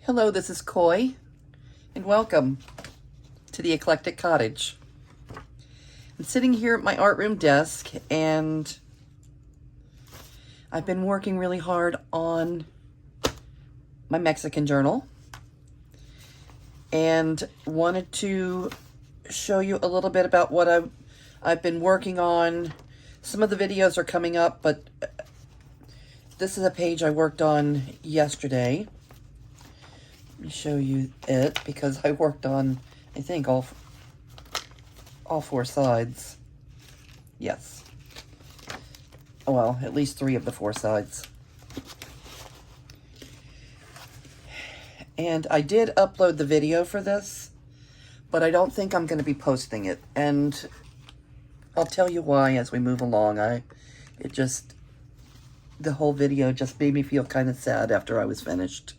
Hello, this is Coy, and welcome to the Eclectic Cottage. I'm sitting here at my art room desk, and I've been working really hard on my Mexican journal, and wanted to show you a little bit about what I've been working on. Some of the videos are coming up, but this is a page I worked on yesterday. Let me show you it, because I worked on, I think, all four sides. Yes. Well, at least 3 of the 4 sides. And I did upload the video for this, but I don't think I'm going to be posting it. And I'll tell you why as we move along. The whole video just made me feel kind of sad after I was finished.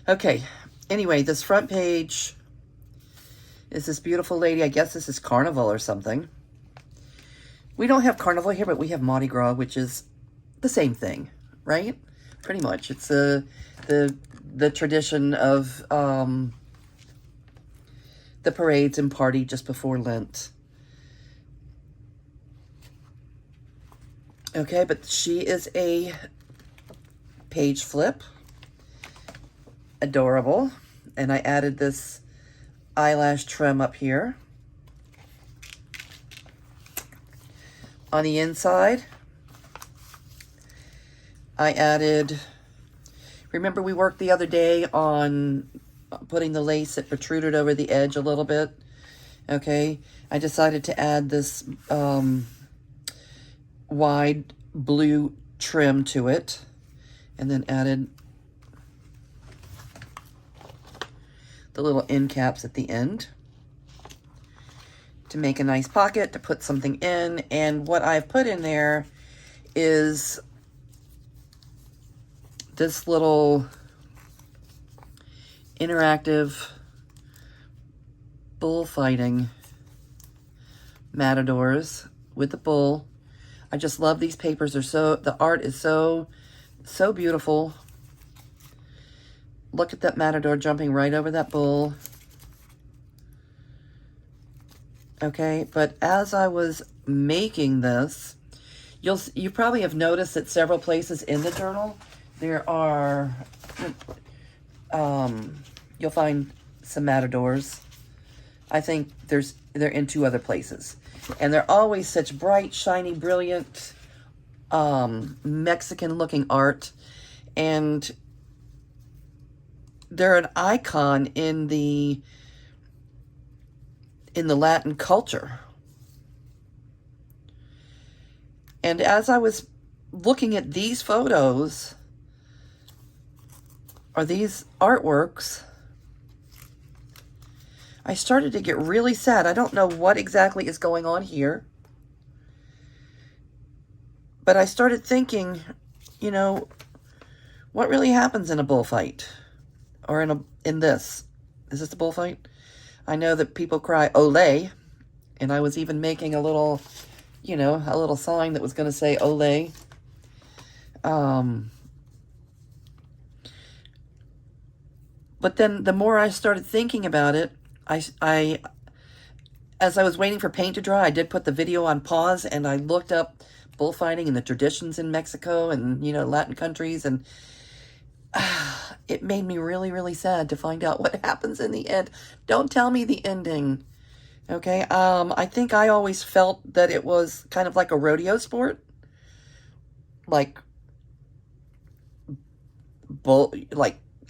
Okay, anyway, this front page is this beautiful lady. I guess this is Carnival or something. We don't have Carnival here, but we have Mardi Gras, which is the same thing, right? Pretty much. It's the tradition of the parades and party just before Lent. Okay, but she is a page flip. Adorable. And I added this eyelash trim up here. On the inside, I added, remember we worked the other day on putting the lace that protruded over the edge a little bit? Okay, I decided to add this wide blue trim to it, and then added the little end caps at the end to make a nice pocket to put something in. And what I've put in there is this little interactive bullfighting matadors with the bull. I just love these papers. The art is so beautiful. Look at that matador jumping right over that bull. Okay, but as I was making this, you probably have noticed that several places in the journal there are you'll find some matadors. I think they're in 2 other places, and they're always such bright, shiny, brilliant Mexican-looking art, and they're an icon in the Latin culture. And as I was looking at these photos, or these artworks, I started to get really sad. I don't know what exactly is going on here, but I started thinking, you know, what really happens in a bullfight? Or in this. Is this a bullfight? I know that people cry, "Olé," and I was even making a little sign that was going to say, "Olé." But then the more I started thinking about it, as I was waiting for paint to dry, I did put the video on pause, and I looked up bullfighting and the traditions in Mexico and, Latin countries, and it made me really, really sad to find out what happens in the end. Don't tell me the ending, okay? I think I always felt that it was kind of like a rodeo sport, like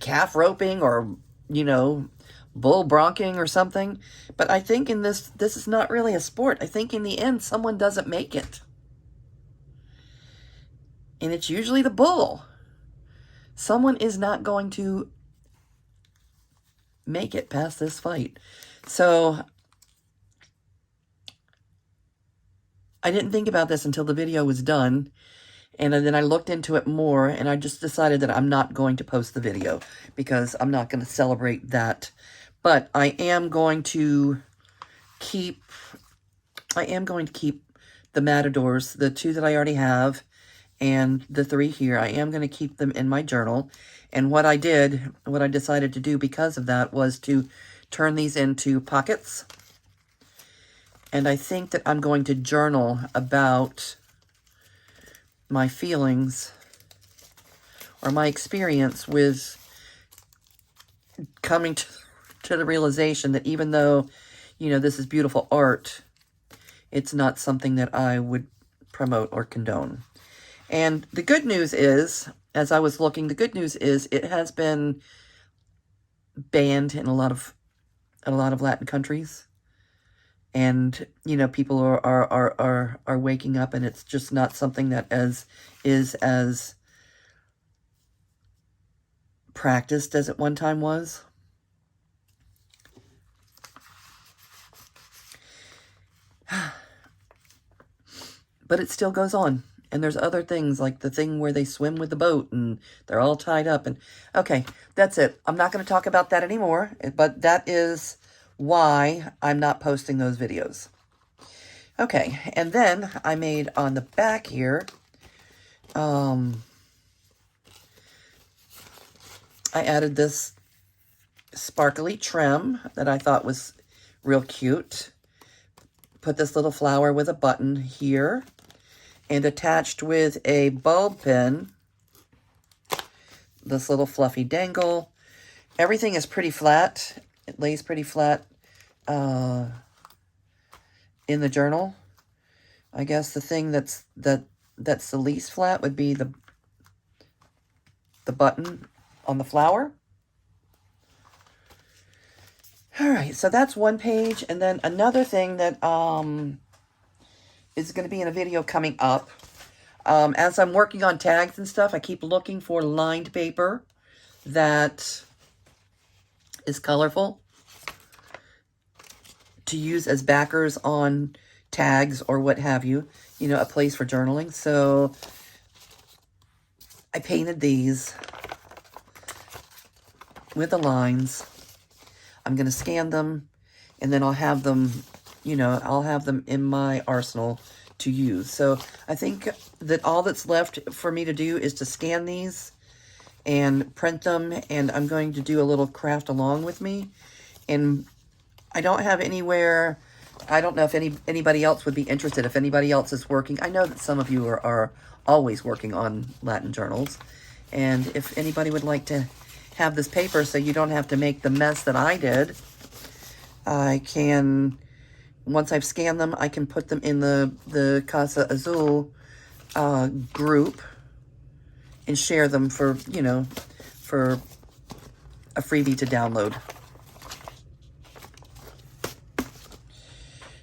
calf roping, or, bull bronking or something. But I think in this is not really a sport. I think in the end, someone doesn't make it. And it's usually the bull. Someone is not going to make it past this fight. So I didn't think about this until the video was done. And then I looked into it more, and I just decided that I'm not going to post the video because I'm not going to celebrate that. But I am going to keep the matadors, the 2 that I already have, and the 3 here. I am going to keep them in my journal. And what I decided to do because of that was to turn these into pockets. And I think that I'm going to journal about my feelings or my experience with coming to the realization that even though, you know, this is beautiful art, it's not something that I would promote or condone. And the good news is, as I was looking, the good news is it has been banned in a lot of Latin countries. And, you know, people are waking up, and it's just not something that is as practiced as it one time was. But it still goes on. And there's other things, like the thing where they swim with the boat and they're all tied up. And okay, that's it. I'm not going to talk about that anymore. But that is why I'm not posting those videos. Okay, and then I made on the back here, I added this sparkly trim that I thought was real cute. Put this little flower with a button here, and attached with a bulb pin, this little fluffy dangle. Everything is pretty flat. It lays pretty flat in the journal. I guess the thing that's the least flat would be the button on the flower. All right, so that's one page. And then another thing that is going to be in a video coming up. As I'm working on tags and stuff, I keep looking for lined paper that is colorful to use as backers on tags or what have you. You know, a place for journaling. So I painted these with the lines. I'm going to scan them, and then I'll have them, you know, I'll have them in my arsenal to use. So I think that all that's left for me to do is to scan these and print them, and I'm going to do a little craft along with me. And I don't have anywhere, I don't know if anybody else would be interested, if anybody else is working. I know that some of you are always working on Latin journals, and if anybody would like to have this paper so you don't have to make the mess that I did, I can, once I've scanned them, I can put them in the Casa Azul group and share them for, you know, for a freebie to download.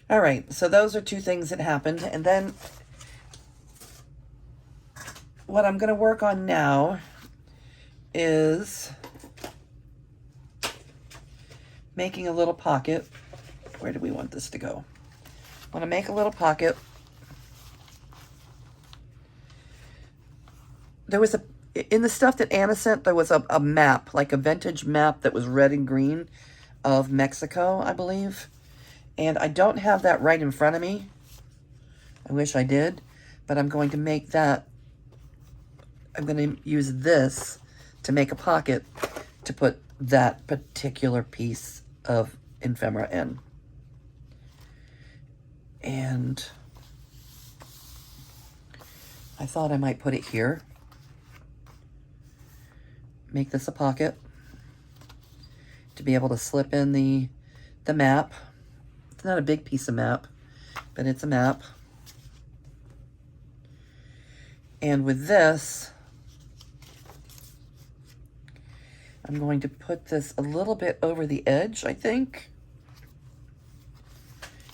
All right, so those are two things that happened. And then what I'm going to work on now is making a little pocket. Where do we want this to go? I want to make a little pocket. There was in the stuff that Anna sent, there was a map, like a vintage map that was red and green of Mexico, I believe. And I don't have that right in front of me. I wish I did, but I'm going to make that. I'm going to use this to make a pocket to put that particular piece of ephemera in. And I thought I might put it here. Make this a pocket to be able to slip in the map. It's not a big piece of map, but it's a map. And with this, I'm going to put this a little bit over the edge, I think.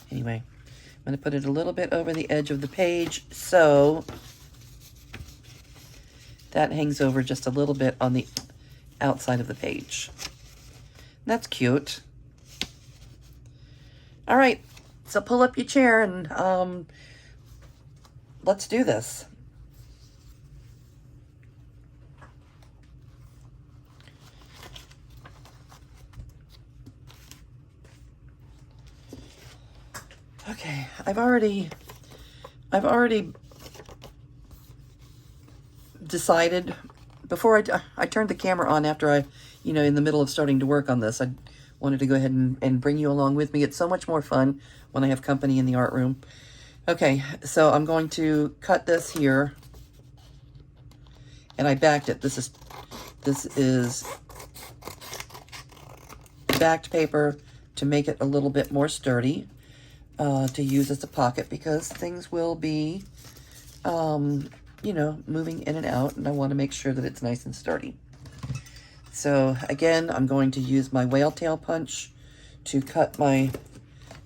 Anyway, I'm going to put it a little bit over the edge of the page, so that hangs over just a little bit on the outside of the page. That's cute. All right, so pull up your chair and let's do this. Okay, I've already decided, before I turned the camera on after I, in the middle of starting to work on this, I wanted to go ahead and bring you along with me. It's so much more fun when I have company in the art room. Okay, so I'm going to cut this here, and I backed it. This is backed paper to make it a little bit more sturdy, to use as a pocket, because things will be, moving in and out, and I want to make sure that it's nice and sturdy. So again, I'm going to use my whale tail punch to cut my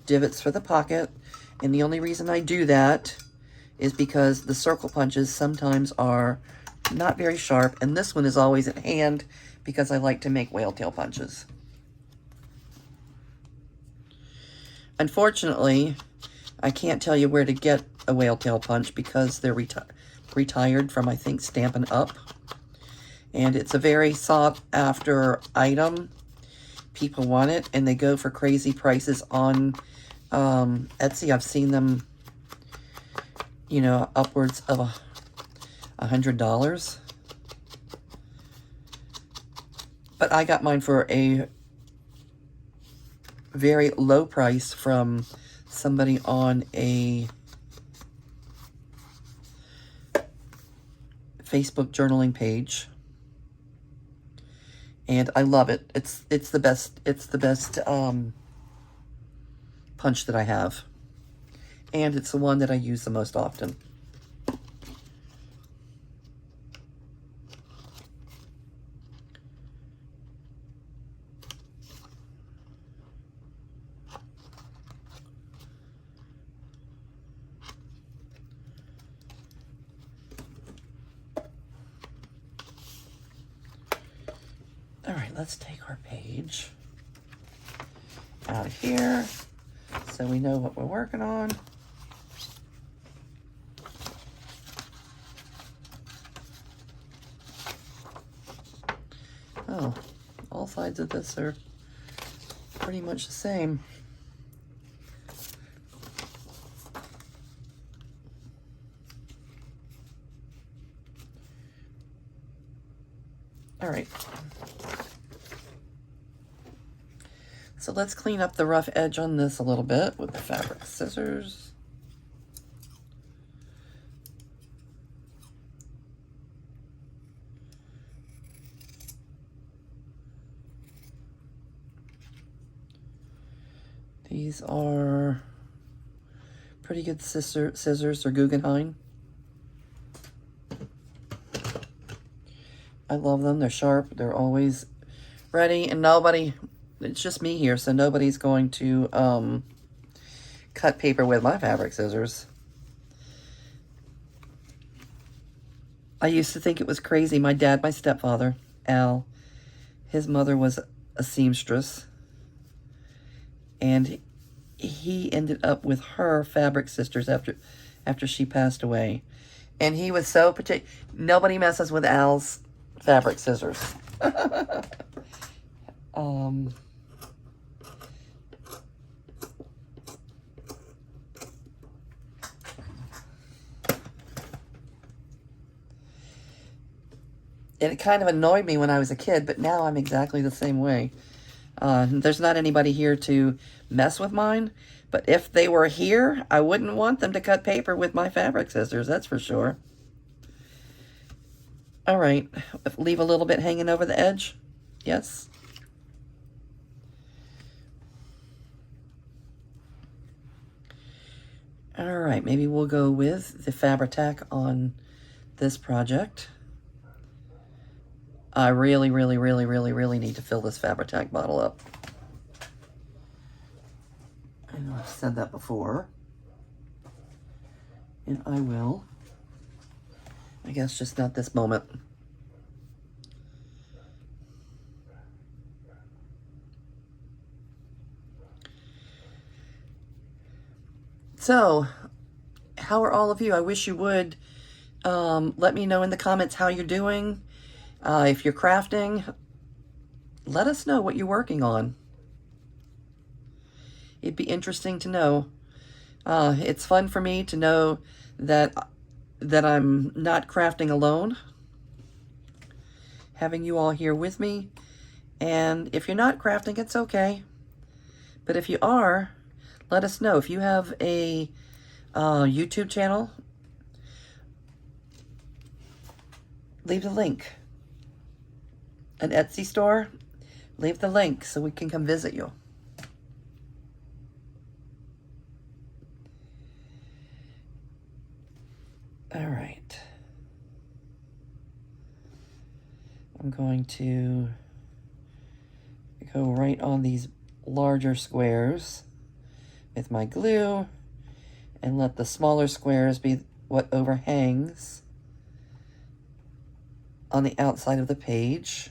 divots for the pocket. And the only reason I do that is because the circle punches sometimes are not very sharp, and this one is always at hand because I like to make whale tail punches. Unfortunately, I can't tell you where to get a whale tail punch because they're retired from, I think, Stampin' Up. And it's a very sought after item. People want it, and they go for crazy prices on Etsy. I've seen them, upwards of $100. But I got mine for a very low price from somebody on a Facebook journaling page. And I love it. It's the best punch that I have. And it's the one that I use the most often. All right, let's take our page out of here so we know what we're working on. Oh, all sides of this are pretty much the same. All right. So let's clean up the rough edge on this a little bit with the fabric scissors. These are pretty good scissors. They're Guggenheim. I love them. They're sharp. They're always ready, and it's just me here, so nobody's going to cut paper with my fabric scissors. I used to think it was crazy. My dad, my stepfather, Al, his mother was a seamstress, and he ended up with her fabric sisters after she passed away. And he was so particular. Nobody messes with Al's fabric scissors. It kind of annoyed me when I was a kid, but now I'm exactly the same way. There's not anybody here to mess with mine, but if they were here, I wouldn't want them to cut paper with my fabric scissors, that's for sure. All right, leave a little bit hanging over the edge. Yes. All right, maybe we'll go with the Fabri-Tac on this project. I really, really, really, really, really need to fill this Fabri-Tac bottle up. I know I've said that before. And I will. I guess just not this moment. So, how are all of you? I wish you would let me know in the comments how you're doing. If you're crafting, let us know what you're working on. It'd be interesting to know. It's fun for me to know that I'm not crafting alone. having you all here with me. And if you're not crafting, it's okay. But if you are, let us know. If you have a YouTube channel, leave the link. An Etsy store, leave the link so we can come visit you. All right. I'm going to go right on these larger squares with my glue and let the smaller squares be what overhangs on the outside of the page.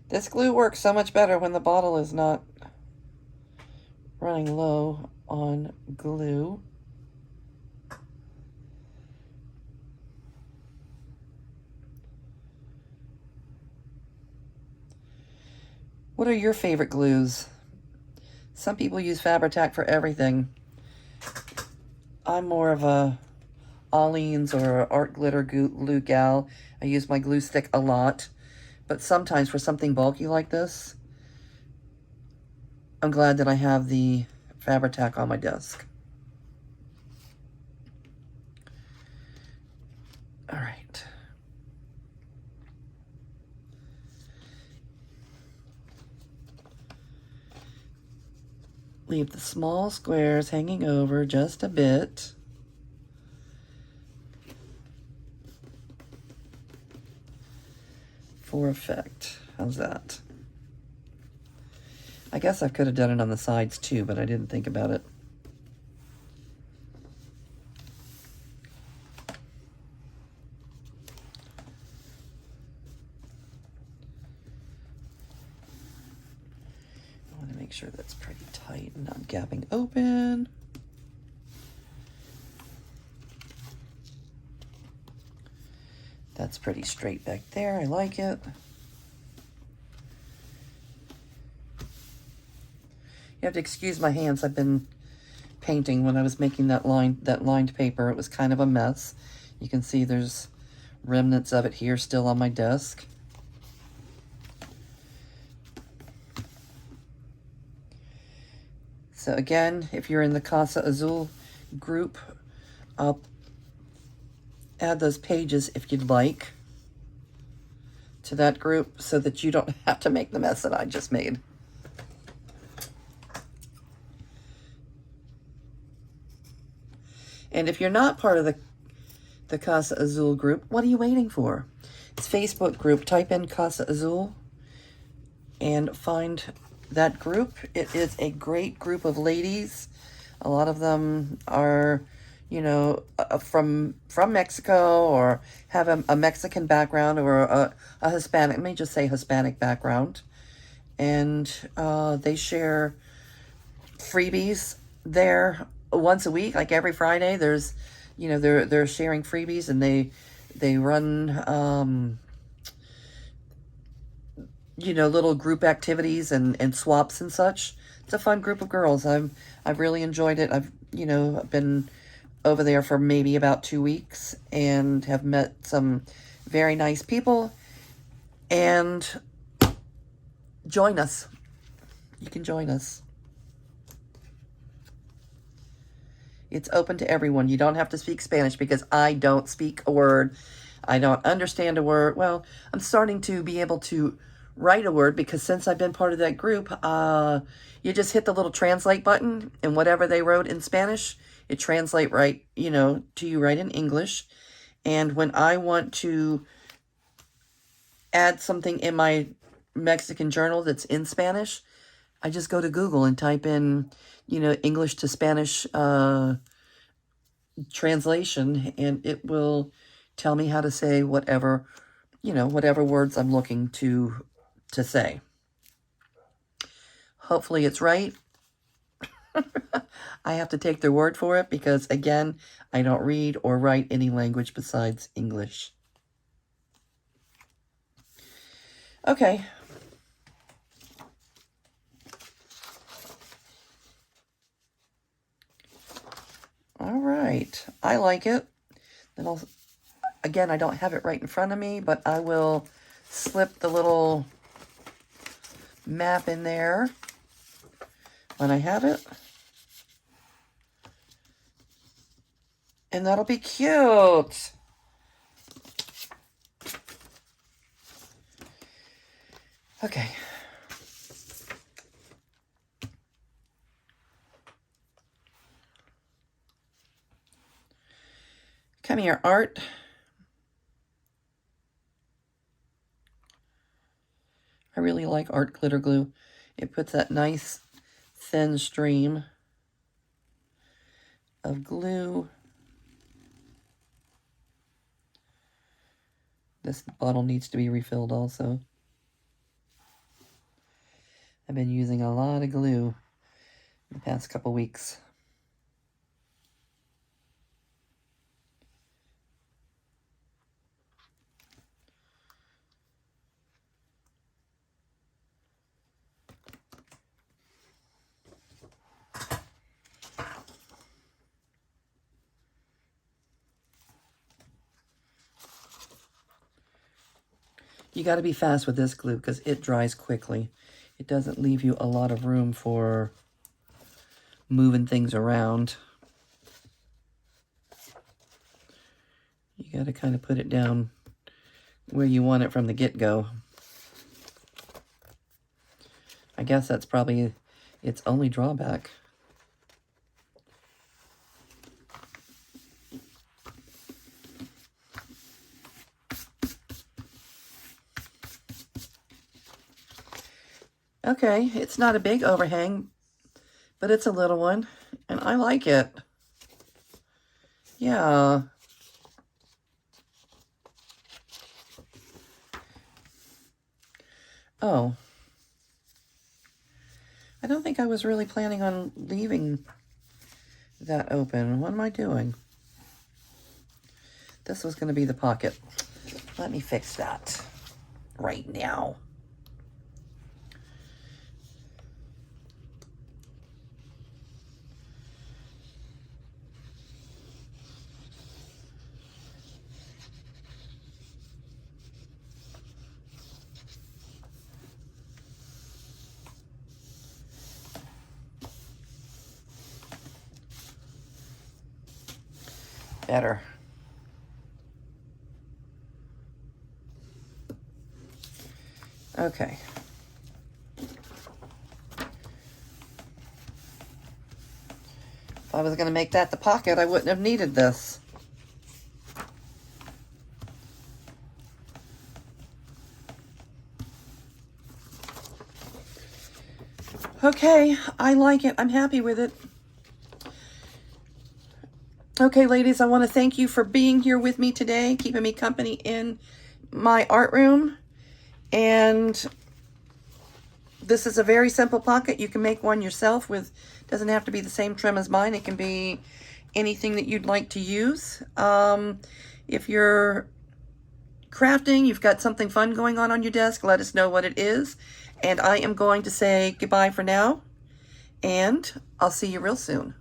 This glue works so much better when the bottle is not running low on glue. What are your favorite glues? Some people use Fabri-Tac for everything. I'm more of a Aleene's or Art Glitter glue gal. I use my glue stick a lot. But sometimes for something bulky like this, I'm glad that I have the Fabri-Tac on my desk. All right. Leave the small squares hanging over just a bit. For effect. How's that? I guess I could have done it on the sides too, but I didn't think about it. I want to make sure that's pretty tight and not gapping open. That's pretty straight back there. I like it. You have to excuse my hands. I've been painting when I was making that lined paper. It was kind of a mess. You can see there's remnants of it here still on my desk. So again, if you're in the Casa Azul group, I'll add those pages if you'd like to that group so that you don't have to make the mess that I just made. And if you're not part of the Casa Azul group, what are you waiting for? It's Facebook group. Type in Casa Azul and find that group. It is a great group of ladies. A lot of them are, you know, from Mexico or have a Mexican background or a Hispanic, let me just say Hispanic background. And they share freebies there once a week, like every Friday. There's, you know, they're sharing freebies, and they run, you know, little group activities and swaps and such. It's a fun group of girls. I've really enjoyed it. I've, you know, been over there for maybe about 2 weeks and have met some very nice people. And join us. You can join us. It's open to everyone. You don't have to speak Spanish because I don't speak a word. I don't understand a word. Well, I'm starting to be able to write a word because since I've been part of that group, you just hit the little translate button, and whatever they wrote in Spanish, it translates right, you know, to you right in English. And when I want to add something in my Mexican journal that's in Spanish, I just go to Google and type in, you know, English to Spanish translation, and it will tell me how to say whatever, you know, whatever words I'm looking to say. Hopefully it's right. I have to take their word for it because, again, I don't read or write any language besides English. Okay. I like it. Then I'll, again, I don't have it right in front of me, but I will slip the little map in there when I have it. And that'll be cute. Okay. Come here, Art. I really like Art Glitter Glue. It puts that nice thin stream of glue. This bottle needs to be refilled also. I've been using a lot of glue in the past couple weeks. You got to be fast with this glue because it dries quickly. It doesn't leave you a lot of room for moving things around. You got to kind of put it down where you want it from the get-go. I guess that's probably its only drawback. Okay, it's not a big overhang, but it's a little one, and I like it. Yeah. Oh. I don't think I was really planning on leaving that open. What am I doing? This was going to be the pocket. Let me fix that right now. Better. Okay. If I was going to make that the pocket, I wouldn't have needed this. Okay, I like it. I'm happy with it. Okay, ladies, I want to thank you for being here with me today, keeping me company in my art room. And this is a very simple pocket. You can make one yourself with, doesn't have to be the same trim as mine. It can be anything that you'd like to use. If you're crafting, you've got something fun going on your desk, let us know what it is. And I am going to say goodbye for now. And I'll see you real soon.